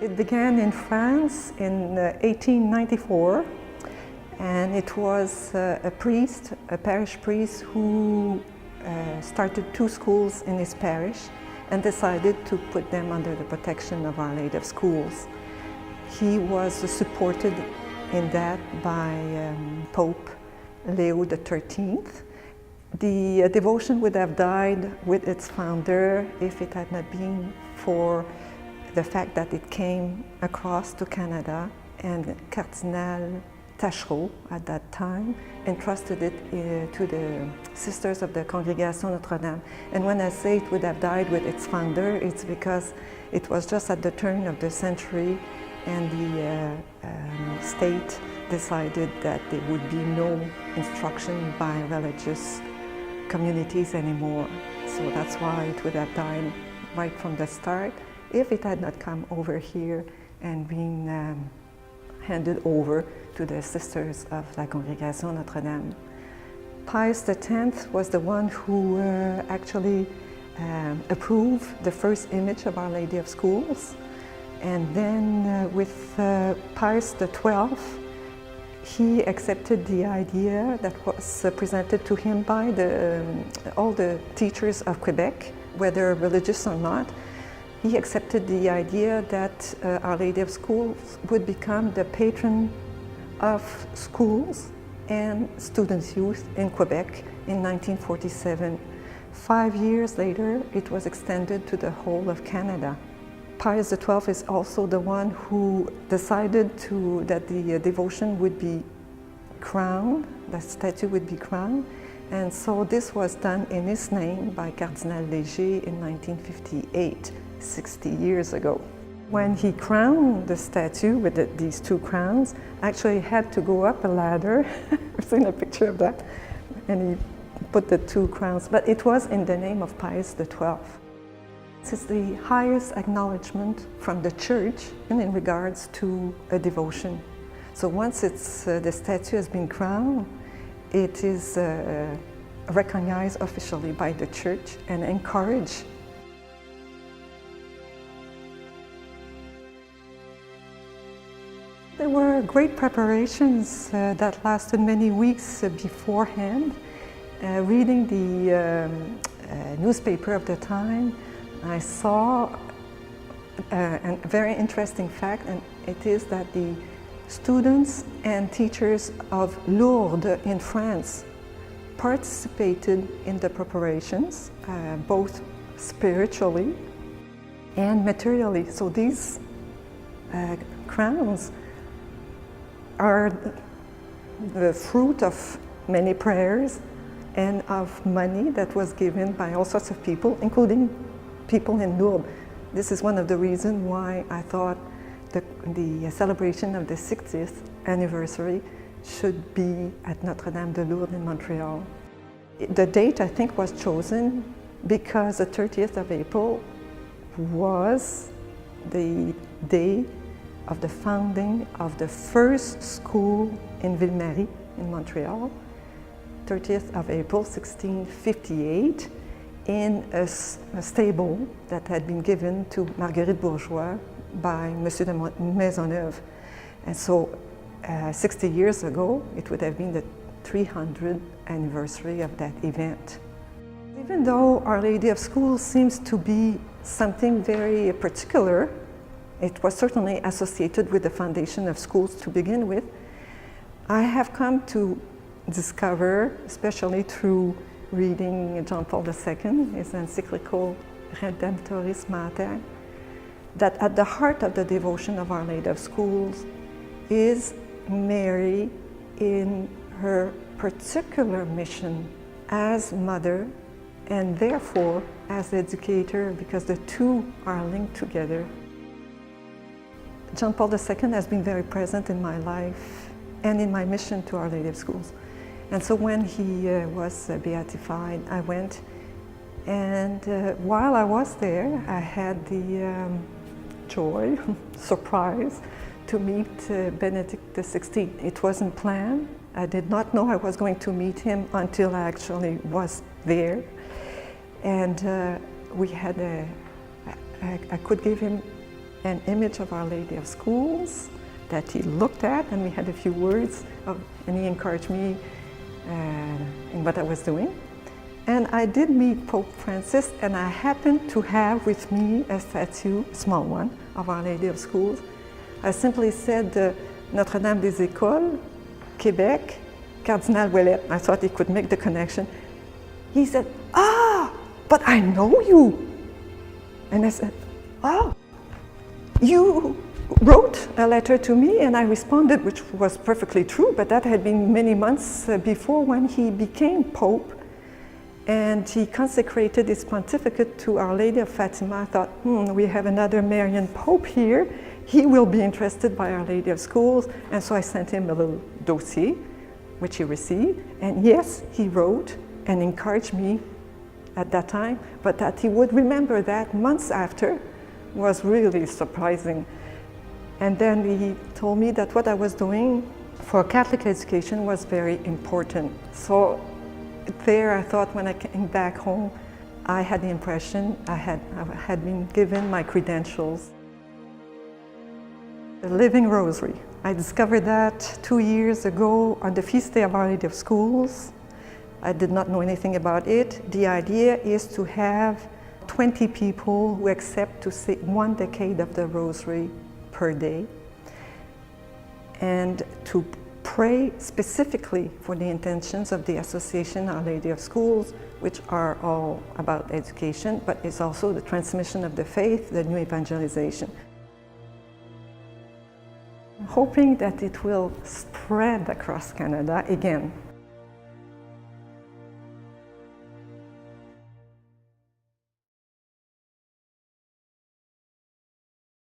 It began in France in 1894, and it was a priest, a parish priest, who started 2 schools in his parish and decided to put them under the protection of Our Lady of Schools. He was supported in that by Pope Leo XIII. The devotion would have died with its founder if it had not been for the fact that it came across to Canada, and Cardinal Taschereau at that time entrusted it to the sisters of the Congregation Notre-Dame. And when I say it would have died with its founder, it's because it was just at the turn of the century, and the state decided that there would be no instruction by religious communities anymore. So that's why it would have died right from the start if it had not come over here and been handed over to the sisters of La Congregation Notre-Dame. Pius X was the one who actually approved the first image of Our Lady of Schools. And then with Pius XII, he accepted the idea that was presented to him by all the teachers of Quebec, whether religious or not. He accepted the idea that Our Lady of Schools would become the patron of schools and students' youth in Quebec in 1947. 5 years later, it was extended to the whole of Canada. Pius XII is also the one who decided that the devotion would be crowned, the statue would be crowned, and so this was done in his name by Cardinal Leger in 1958, 60 years ago. When he crowned the statue with these 2 crowns, actually he had to go up a ladder. I've seen a picture of that, and he put the 2 crowns, but it was in the name of Pius XII. It's the highest acknowledgement from the Church in regards to a devotion. So once the statue has been crowned, it is recognized officially by the Church and encouraged. There were great preparations that lasted many weeks beforehand. Reading the newspaper of the time, I saw a very interesting fact, and it is that the students and teachers of Lourdes in France participated in the preparations, both spiritually and materially. So these crowns are the fruit of many prayers and of money that was given by all sorts of people, including people in Lourdes. This is one of the reasons why I thought the celebration of the 60th anniversary should be at Notre-Dame de Lourdes in Montreal. The date, I think, was chosen because the 30th of April was the day of the founding of the first school in Ville-Marie in Montreal, 30th of April 1658, in a stable that had been given to Marguerite Bourgeoys by Monsieur de Maisonneuve. And so 60 years ago, it would have been the 300th anniversary of that event. Even though Our Lady of Schools seems to be something very particular, it was certainly associated with the foundation of schools to begin with, I have come to discover, especially through reading John Paul II, his Encyclical Redemptoris Mater, that at the heart of the devotion of Our Lady of Schools is Mary in her particular mission as mother and therefore as educator, because the 2 are linked together. John Paul II has been very present in my life and in my mission to Our Lady of Schools. And so when he was beatified, I went, and while I was there, I had the joy, surprise, to meet Benedict XVI. It wasn't planned. I did not know I was going to meet him until I actually was there. And we had I could give him an image of Our Lady of Schools that he looked at, and we had a few words, and he encouraged me in what I was doing. And I did meet Pope Francis, and I happened to have with me a statue, a small one, of Our Lady of Schools. I simply said, Notre-Dame des Écoles, Québec, Cardinal Ouellet. I thought he could make the connection. He said, "Ah, but I know you." And I said, "Oh, you wrote a letter to me," and I responded, which was perfectly true, but that had been many months before when he became Pope, and he consecrated his pontificate to Our Lady of Fatima. I thought, we have another Marian Pope here. He will be interested by Our Lady of Schools, and so I sent him a little dossier, which he received, and yes, he wrote and encouraged me at that time, but that he would remember that months after was really surprising. And then he told me that what I was doing for Catholic education was very important. So there I thought, when I came back home, I had the impression I had been given my credentials. The Living Rosary. I discovered that 2 years ago on the feast day of Our Lady of Schools. I did not know anything about it. The idea is to have 20 people who accept to say 1 decade of the Rosary per day, and to pray specifically for the intentions of the Association Our Lady of Schools, which are all about education, but it's also the transmission of the faith, the new evangelization. I'm hoping that it will spread across Canada again.